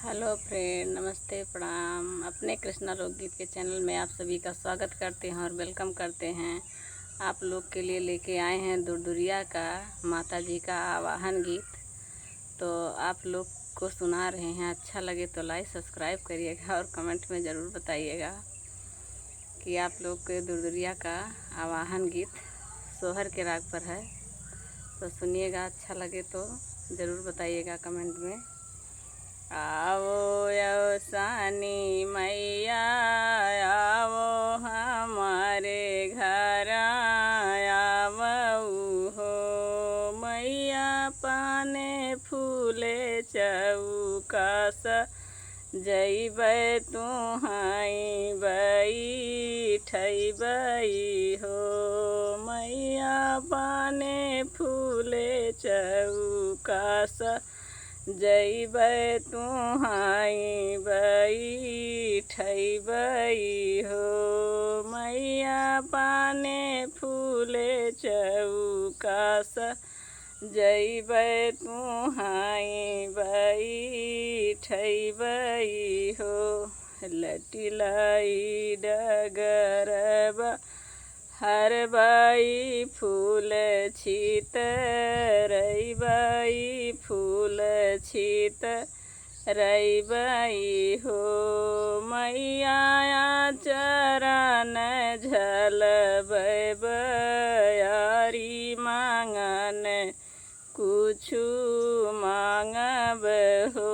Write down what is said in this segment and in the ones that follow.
Hello friend, नमस्ते, प्रणाम। अपने कृष्णा लोकगीत के चैनल में आप सभी का स्वागत करते हैं और वेलकम करते हैं। आप लोग के लिए लेके आए हैं दुरदुरिया का माता जी का आवाहन गीत। तो आप लोग को सुना रहे हैं। अच्छा लगे तो लाइक सब्सक्राइब करिएगा और कमेंट में ज़रूर बताइएगा कि आप लोग के दुरदुरिया का आवाहन गीत सोहर के राग पर है। तो सुनिएगा, अच्छा लगे तो ज़रूर बताइएगा कमेंट में। आवो यवसानी मैया, आवो हमारे घर, आवऊ हो मैया पाने फूले चौका जइबै तुहाई बैठबै हो मैया पाने फूले चौका जइबै तुहाई बैठबै हो मैया पाने फूले चौका जइबै तुहाई बैठबै हो। लटिलाई डगरबा हरबाई फूल छितरैबाई फूल छितरैबाई हो मैया चरण झलबै बयारी मांगन कुछु मांगब हो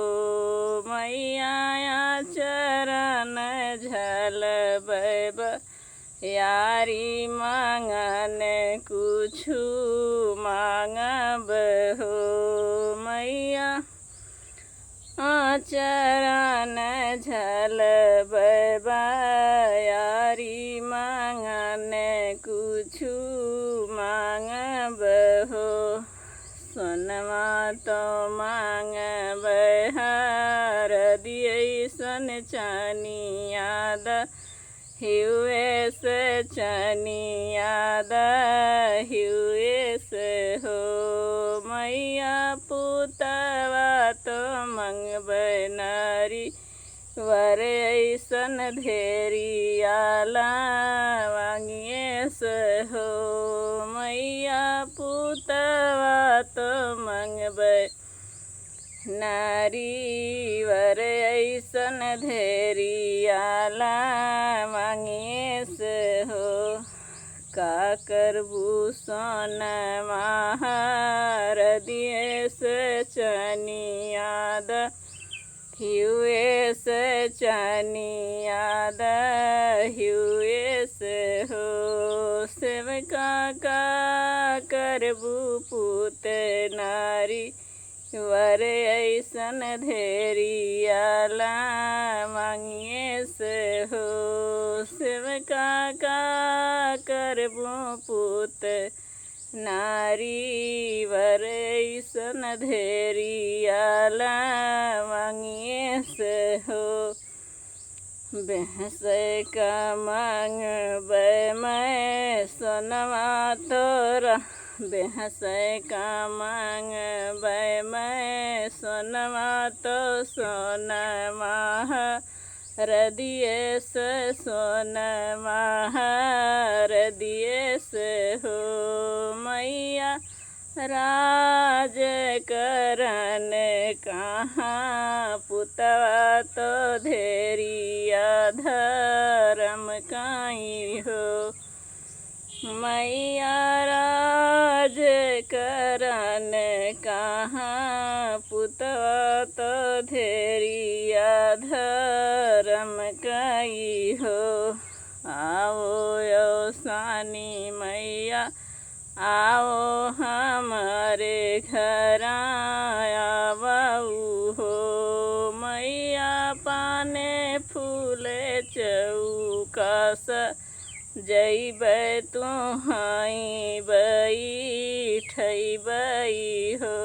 मैया चरण झलबै यारी मांगन कुछु मांगब हो मैया चरण झलबै यारी मांगन कुछु मांगब हो। सोनमा तो मांगबै हरदियै सन चनिया हिउए से चनिया हिउए से हो मैया पुतवा तो मंगबै नारी वर ऐसन धेरियाला वांगिए से हो मैया पुतवा तो मंगबै नारी वर ऐसन धेरियाला मांगिए से हो। का करबू सोनमा हरदिए से चनिया हिउए से चनिया हिउए से हो सेवका का करबू पुत नारी वर ऐसन धेरियाला मांगिए से हो सेवका का करबू पुत नारी वर ऐसन धेरियाला मांगिए से हो। भैंस का मांगबै मैं सोनमा तोरा भैंस का मांगबै मैं सोनमा तो सोनमा हरदिए से सोनमा हरदिए से हो मैया राज करन कहाँ पुतवा तो धेरिया धर्म काई हो मैया राज करन कहाँ पुतवा तो धेरिया धर्म काई हो। आओ यवसानी मैया, आओ हमारे घर, आवऊ हो मैया पाने फूले चौका जइबै तुहाई बैठबै हो।